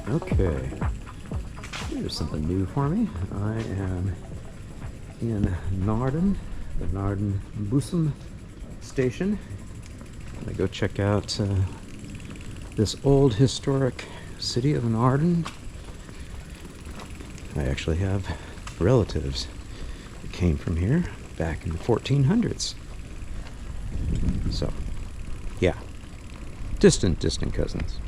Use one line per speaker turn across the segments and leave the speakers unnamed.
Okay, here's something new for me. I am in Naarden, the Naarden Bussum station. I'm gonna go check out this old historic city of Naarden. I actually have relatives that came from here back in the 1400s. So, yeah, distant cousins.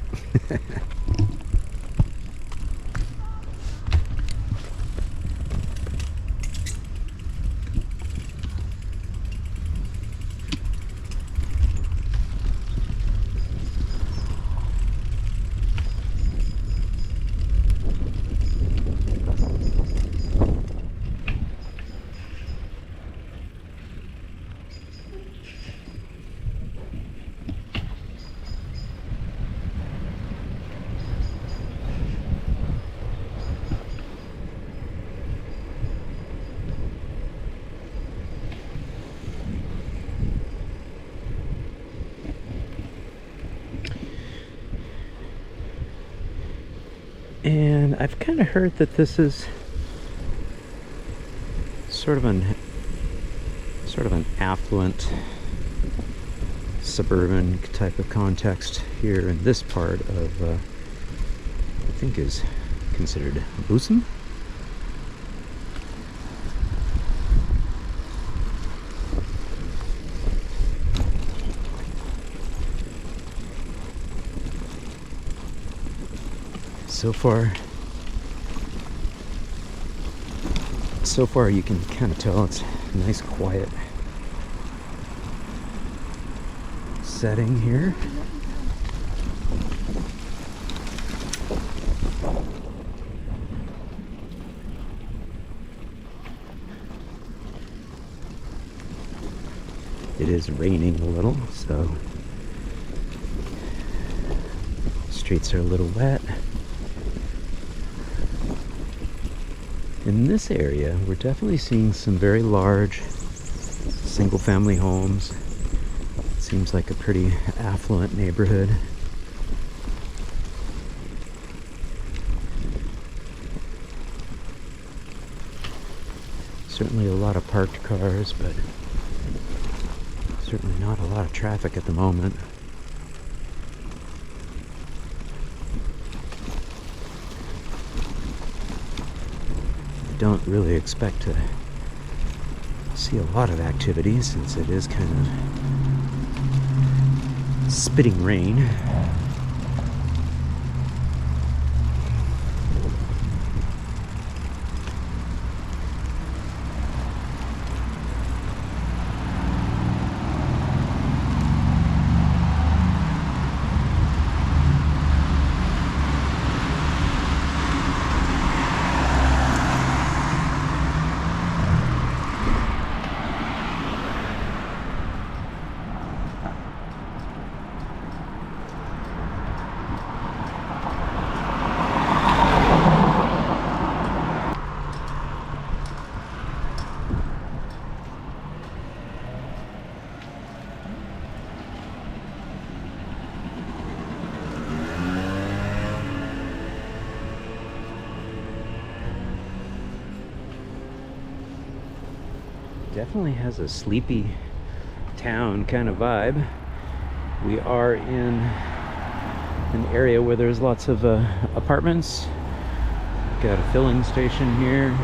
And I've kind of heard that this is sort of an affluent suburban type of context here in this part of I think is considered Bussum. So far you can kind of tell it's a nice quiet setting here. It is raining a little, so streets are a little wet. In this area, we're definitely seeing some very large single-family homes. It seems like a pretty affluent neighborhood. Certainly a lot of parked cars, but certainly not a lot of traffic at the moment. Don't really expect to see a lot of activity since it is kind of spitting rain. Definitely has a sleepy town kind of vibe. We are in an area where there's lots of apartments. Got a filling station here.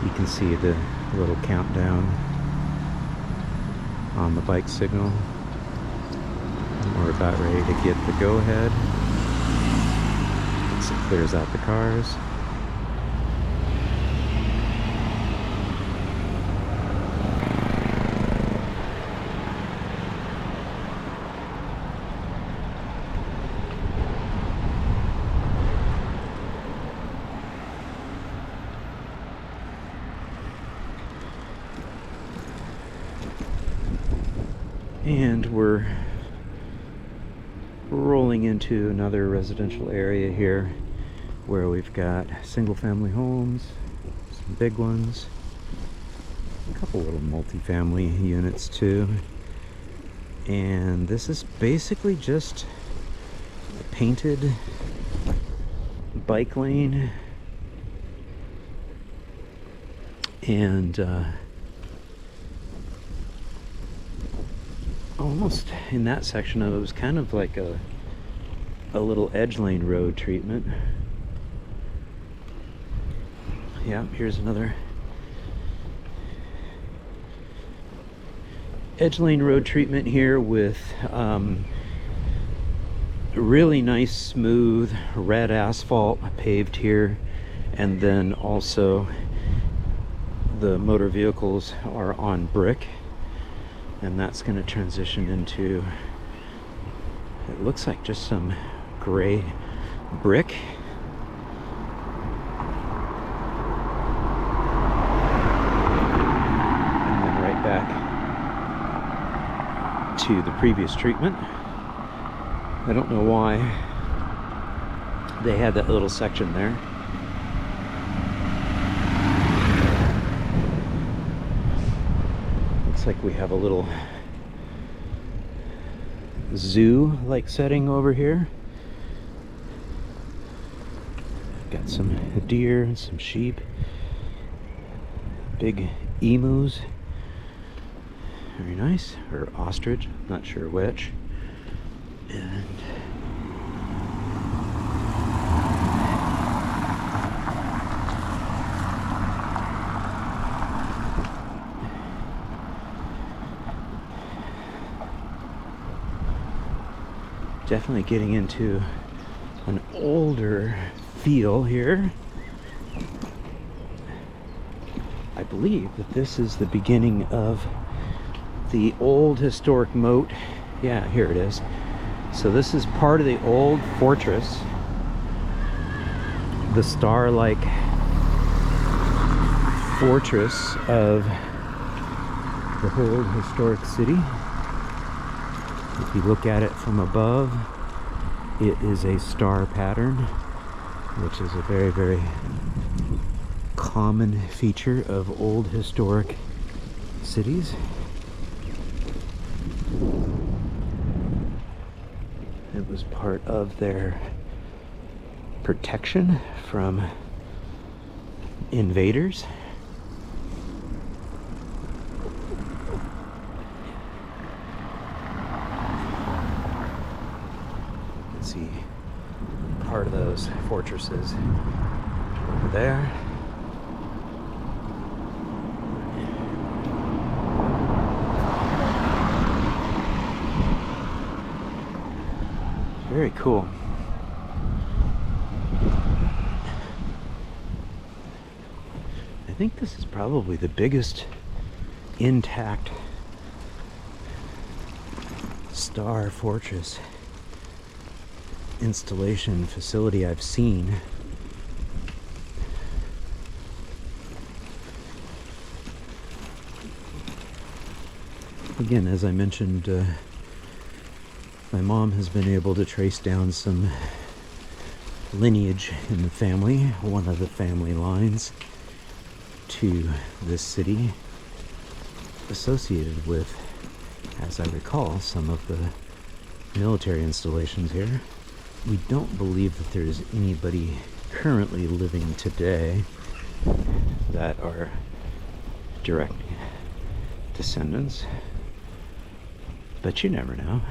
You can see the little countdown on the bike signal. We're about ready to get the go-ahead. It clears out the cars. And we're rolling into another residential area here where we've got single family homes, some big ones, a couple little multifamily units too. And this is basically just a painted bike lane, and almost in that section of it was kind of like a little edge lane road treatment. Yeah, here's another edge lane road treatment here with really nice smooth red asphalt paved here, and then also the motor vehicles are on brick, and that's going to transition into, it looks like just some gray brick. And then right back to the previous treatment. I don't know why they had that little section there. Looks like we have a little zoo-like setting over here. Got some deer and some sheep, big emus, very nice, or ostrich, not sure which. And definitely getting into an older feel here. I believe that this is the beginning of the old historic moat. Yeah, here it is. So this is part of the old fortress, the star-like fortress of the whole historic city. If you look at it from above, it is a star pattern, which is a very, very common feature of old historic cities. It was part of their protection from invaders. Let's see, part of those fortresses over there. Very cool. I think this is probably the biggest intact star fortress installation facility I've seen. Again, as I mentioned, my mom has been able to trace down some lineage in the family, one of the family lines to this city, associated with, as I recall, some of the military installations here. We don't believe that there's anybody currently living today that are direct descendants, but you never know.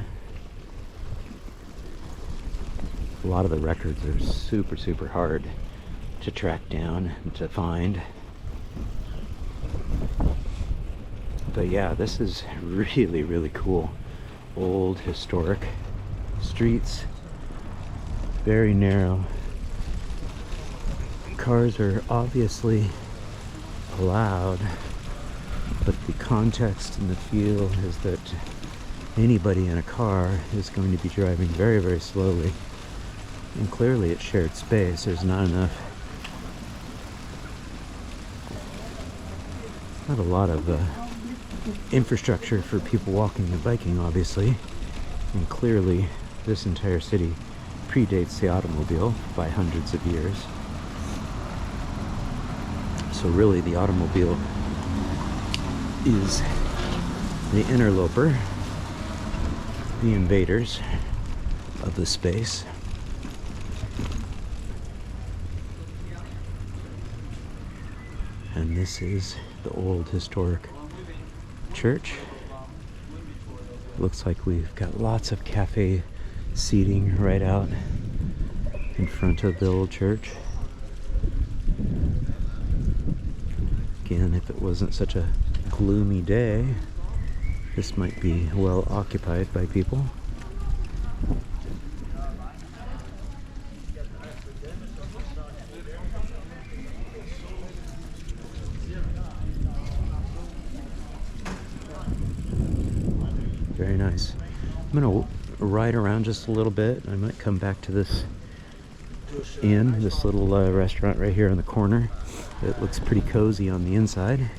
A lot of the records are super, super hard to track down and to find. But yeah, this is really, really cool. Old, historic streets, very narrow. Cars are obviously allowed, but the context and the feel is that anybody in a car is going to be driving very, very slowly. And clearly it's shared space. There's not a lot of infrastructure for people walking and biking, obviously. And clearly, this entire city predates the automobile by hundreds of years. So really, the automobile is the interloper, the invaders of the space. And this is the old historic church. Looks like we've got lots of cafe seating right out in front of the old church. Again, if it wasn't such a gloomy day, this might be well occupied by people. Very nice. I'm gonna ride around just a little bit. I might come back to this inn, this little restaurant right here in the corner. It looks pretty cozy on the inside.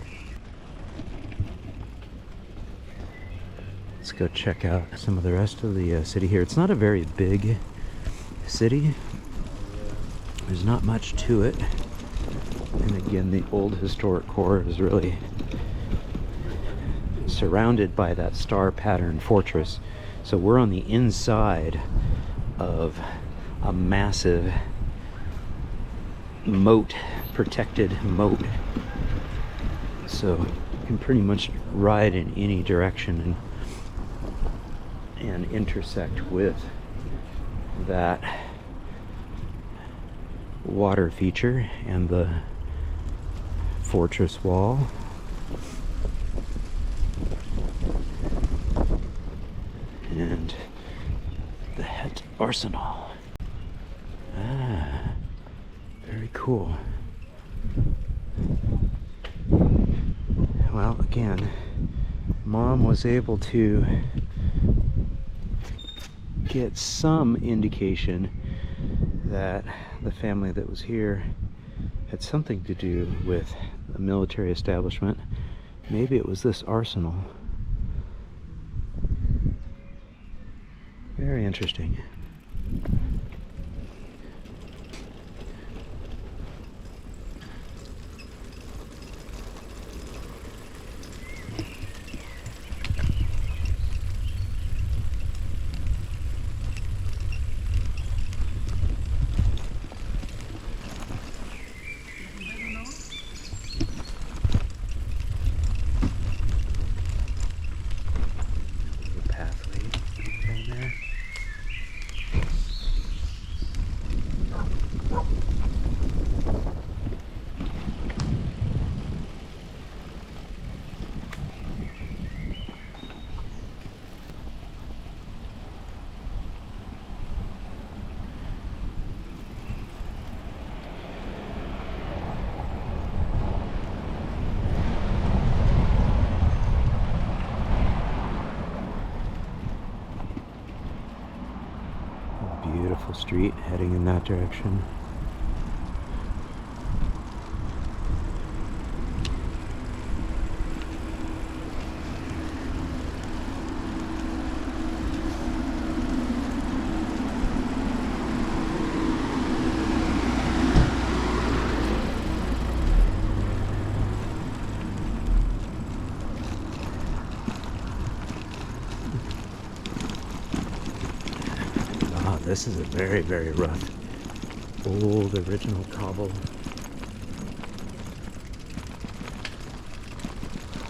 Let's go check out some of the rest of the city here. It's not a very big city. There's not much to it. And again, the old historic core is really surrounded by that star pattern fortress. So we're on the inside of a massive moat, protected moat. So you can pretty much ride in any direction and intersect with that water feature and the fortress wall. And the Het Arsenal. Ah, very cool. Well, again, Mom was able to get some indication that the family that was here had something to do with a military establishment. Maybe it was this arsenal. Very interesting. Beautiful street heading in that direction. This is a very, very rough, old, original cobble.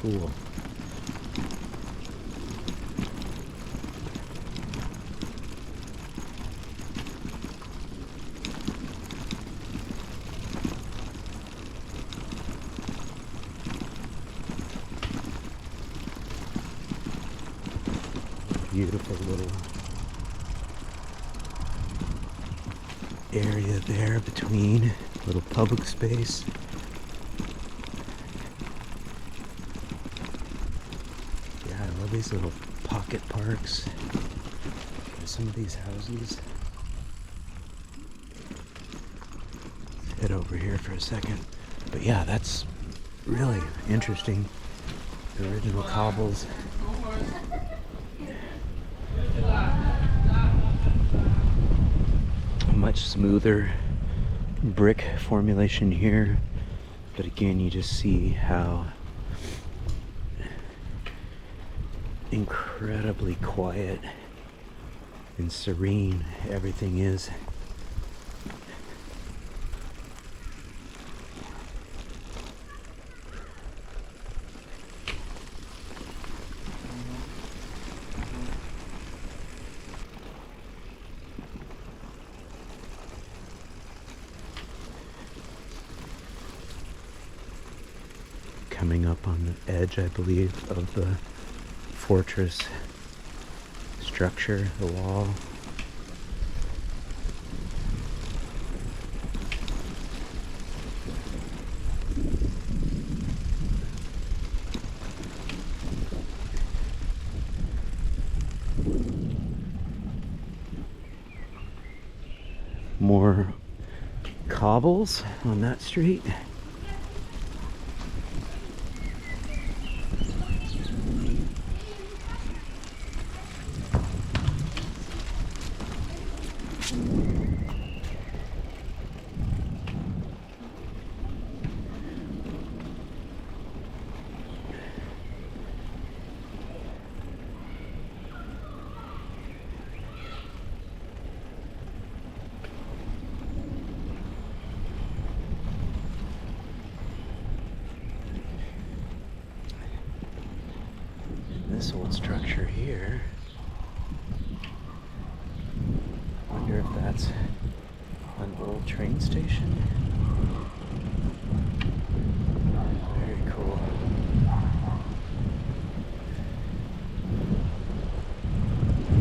Cool. Beautiful little area there between, little public space. Yeah, I love these little pocket parks. There's some of these houses. Let's head over here for a second. But yeah, that's really interesting The original cobbles. A much smoother brick formulation here, but again, you just see how incredibly quiet and serene everything is. Coming up on the edge, I believe, of the fortress structure, the wall. More cobbles on that street. This old structure here. Wonder if that's an old train station. Very cool.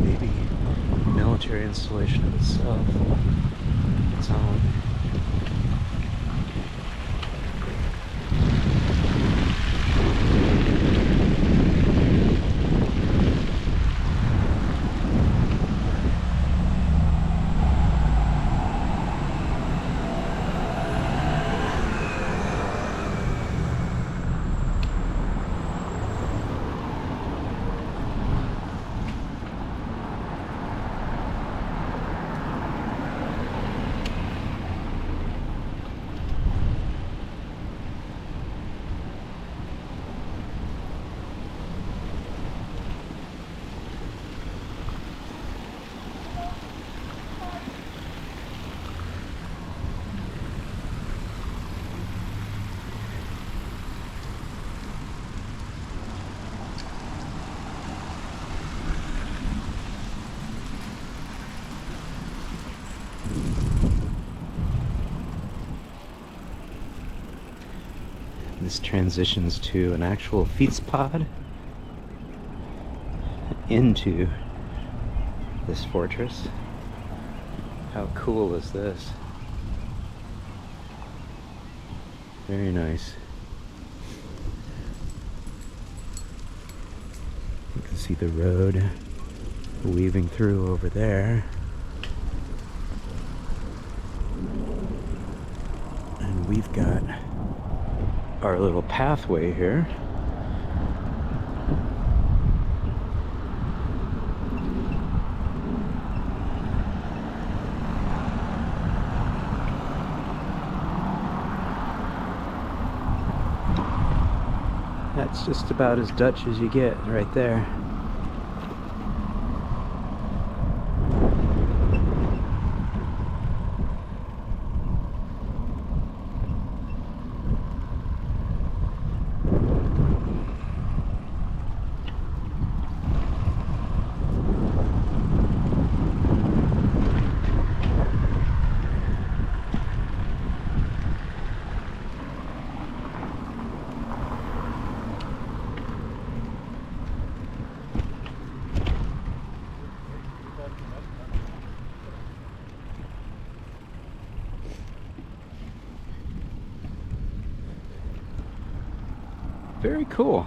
Maybe military installation of itself. Its own. This transitions to an actual Fietspad into this fortress. How cool is this? Very nice. You can see the road weaving through over there. And we've got our little pathway here. That's just about as Dutch as you get right there. Very cool.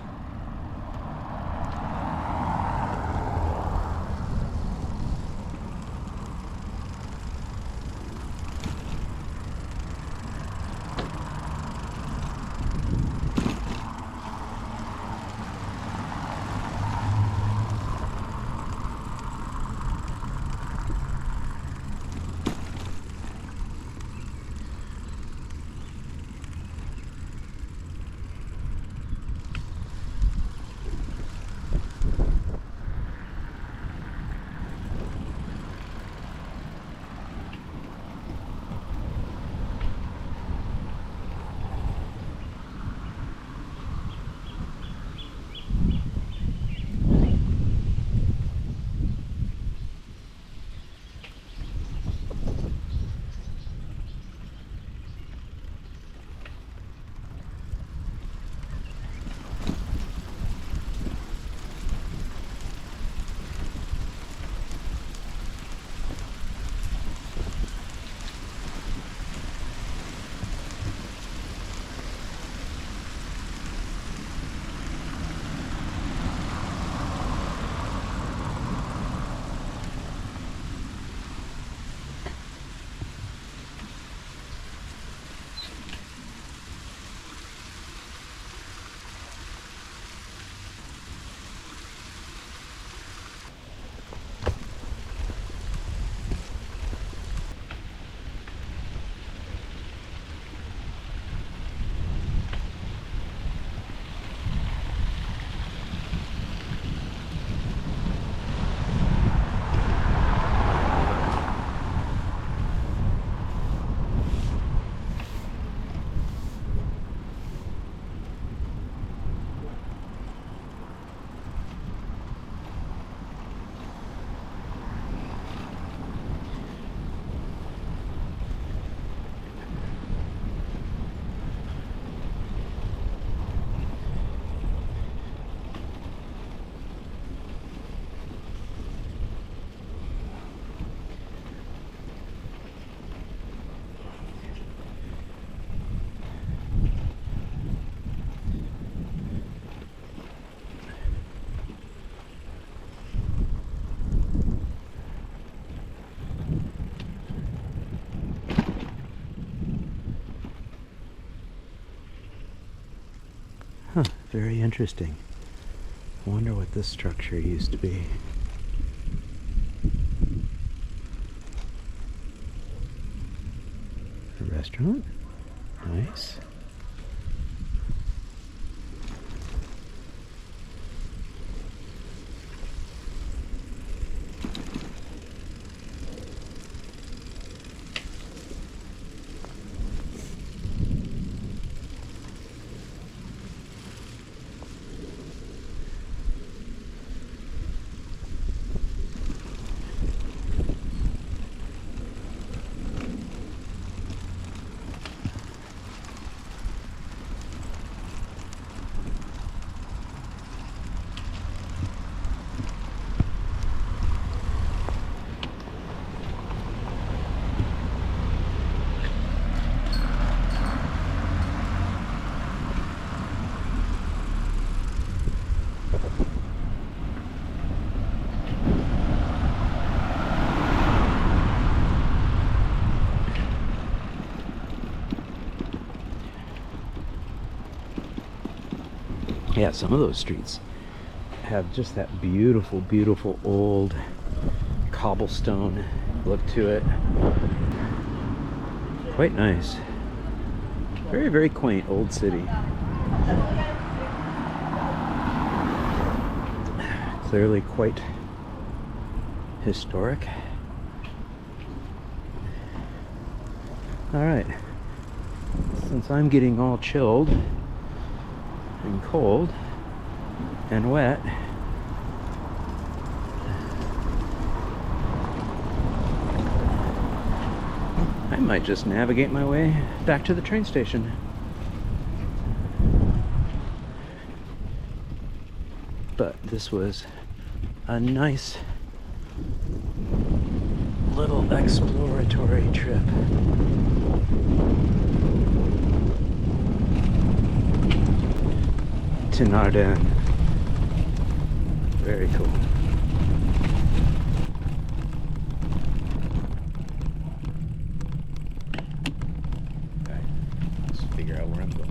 Huh, very interesting. I wonder what this structure used to be. A restaurant? Nice. Yeah, some of those streets have just that beautiful, beautiful old cobblestone look to it. Quite nice. Very, very quaint old city. Clearly quite historic. All right, since I'm getting all chilled and cold and wet, I might just navigate my way back to the train station. But this was a nice little exploratory trip. To Naarden. Very cool. Okay, let's figure out where I'm going.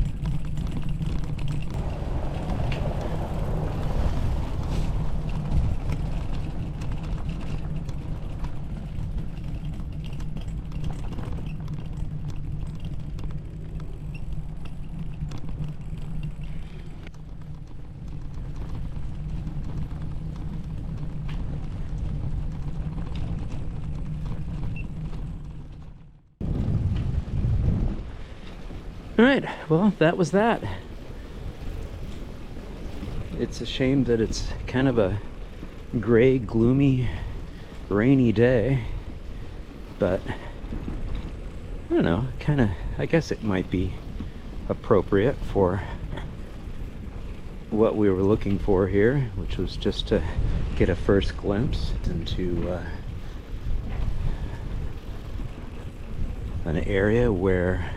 All right, well, that was that. It's a shame that it's kind of a gray, gloomy, rainy day, but I don't know, I guess it might be appropriate for what we were looking for here, which was just to get a first glimpse into an area where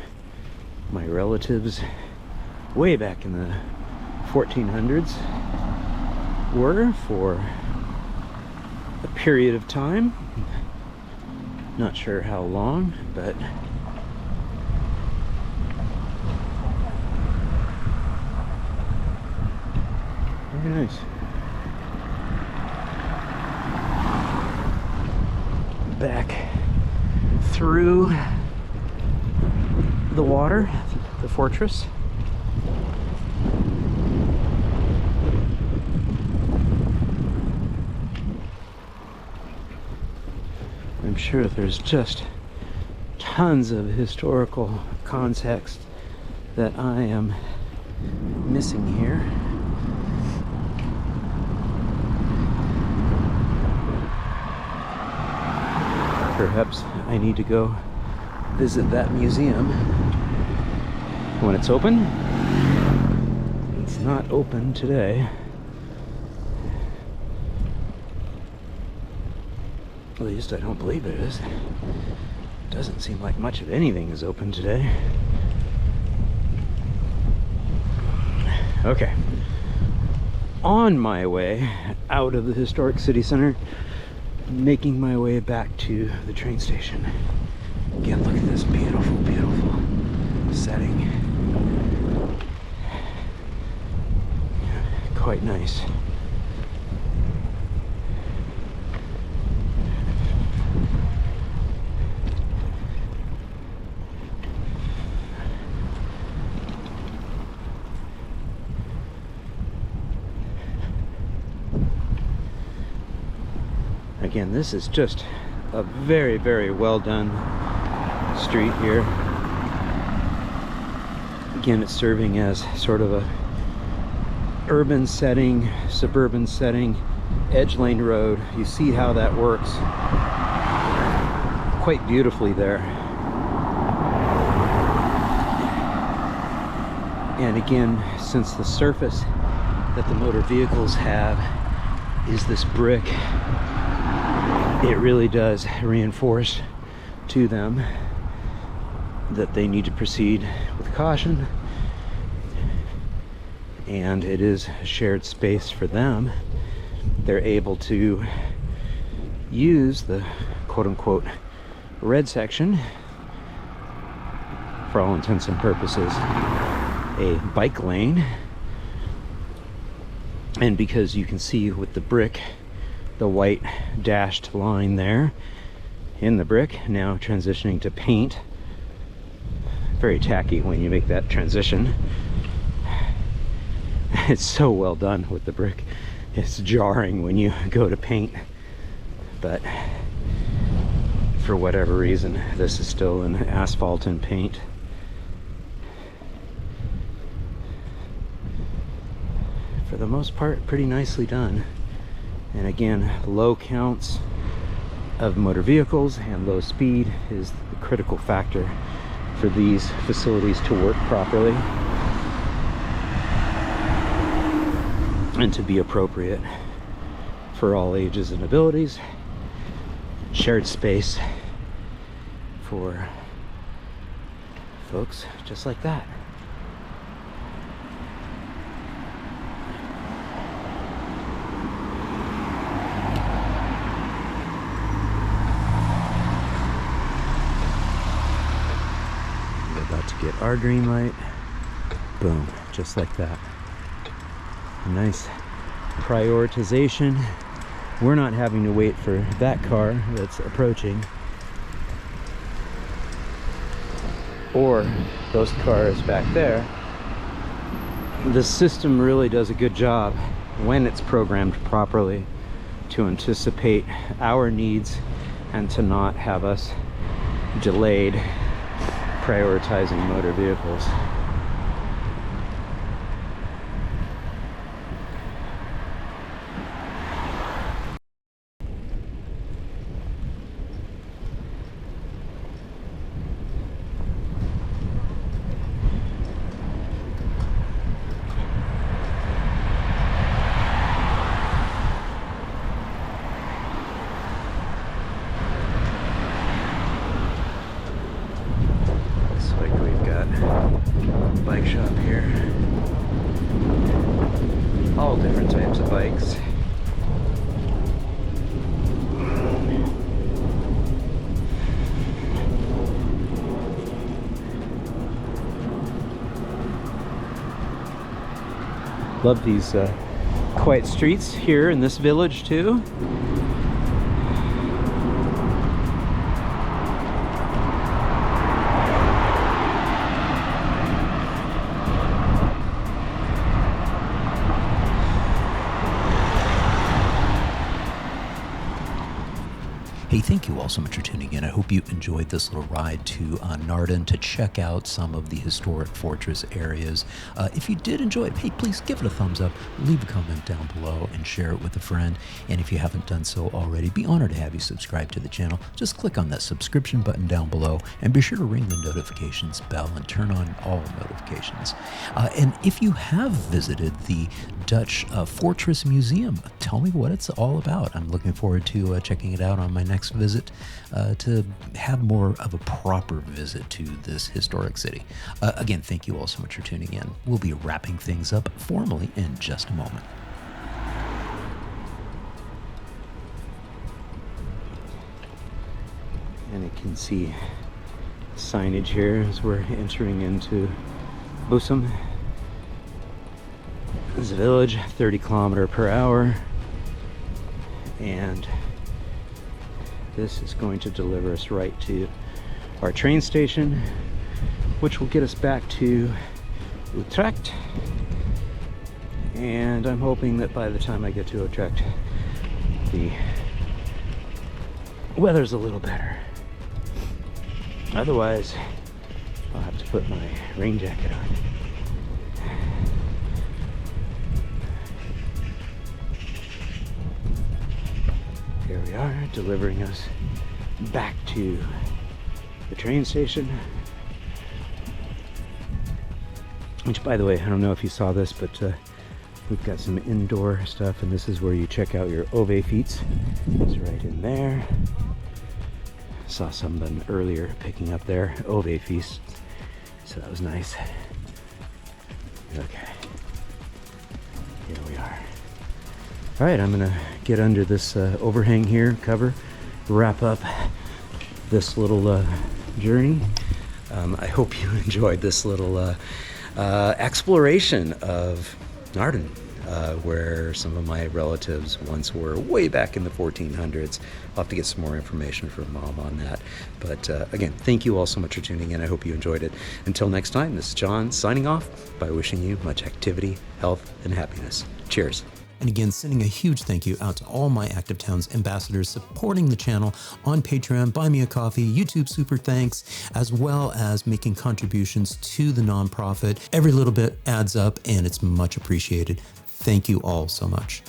my relatives way back in the 1400s were for a period of time. Not sure how long, but very nice. Back through the water, the fortress. I'm sure there's just tons of historical context that I am missing here. Perhaps I need to go visit that museum when it's open. It's not open today. At least I don't believe it is. Doesn't seem like much of anything is open today. Okay. On my way out of the historic city center, making my way back to the train station. Again, look at this beautiful, beautiful setting. quite nice. Again, this is just a very, very well done street here. Again, it's serving as sort of a urban setting, suburban setting, edge lane road. You see how that works quite beautifully there. And again, since the surface that the motor vehicles have is this brick, it really does reinforce to them that they need to proceed with caution, and it is a shared space for them. They're able to use the quote-unquote red section, for all intents and purposes, a bike lane. And because you can see with the brick, the white dashed line there in the brick, now transitioning to paint. Very tacky when you make that transition. It's so well done with the brick. It's jarring when you go to paint, but for whatever reason, this is still in asphalt and paint. For the most part, pretty nicely done. And again, low counts of motor vehicles and low speed is the critical factor for these facilities to work properly and to be appropriate for all ages and abilities. Shared space for folks just like that. Get our green light, boom, just like that. A nice prioritization. We're not having to wait for that car that's approaching, or those cars back there. The system really does a good job when it's programmed properly to anticipate our needs and to not have us delayed prioritizing motor vehicles. Bike shop here. All different types of bikes. Love these quiet streets here in this village too.
Hey, thank you all so much for tuning in. I hope you enjoyed this little ride to Naarden to check out some of the historic fortress areas. If you did enjoy it, hey, please give it a thumbs up, leave a comment down below, and share it with a friend. And if you haven't done so already, be honored to have you subscribe to the channel. Just click on that subscription button down below and be sure to ring the notifications bell and turn on all notifications. And if you have visited the Dutch Fortress Museum, tell me what it's all about. I'm looking forward to checking it out on my next visit to have more of a proper visit to this historic city. Again, thank you all so much for tuning in. We'll be wrapping things up formally in just a moment.
And you can see signage here as we're entering into Bussum. This is a village, 30 km/h, and this is going to deliver us right to our train station, which will get us back to Utrecht. And I'm hoping that by the time I get to Utrecht, the weather's a little better. Otherwise, I'll have to put my rain jacket on. Here we are, delivering us back to the train station. Which, by the way, I don't know if you saw this, but we've got some indoor stuff, and this is where you check out your Ove feet. It's right in there. Saw some of them earlier picking up their Ove feast, so that was nice. Okay, here we are. All right, I'm gonna get under this overhang here, cover, wrap up this little journey. I hope you enjoyed this little exploration of Naarden, where some of my relatives once were way back in the 1400s. I'll have to get some more information from Mom on that. But again, thank you all so much for tuning in. I hope you enjoyed it. Until next time, this is John signing off by wishing you much activity, health, and happiness. Cheers.
And again, sending a huge thank you out to all my Active Towns ambassadors supporting the channel on Patreon, Buy Me a Coffee, YouTube Super Thanks, as well as making contributions to the nonprofit. Every little bit adds up and it's much appreciated. Thank you all so much.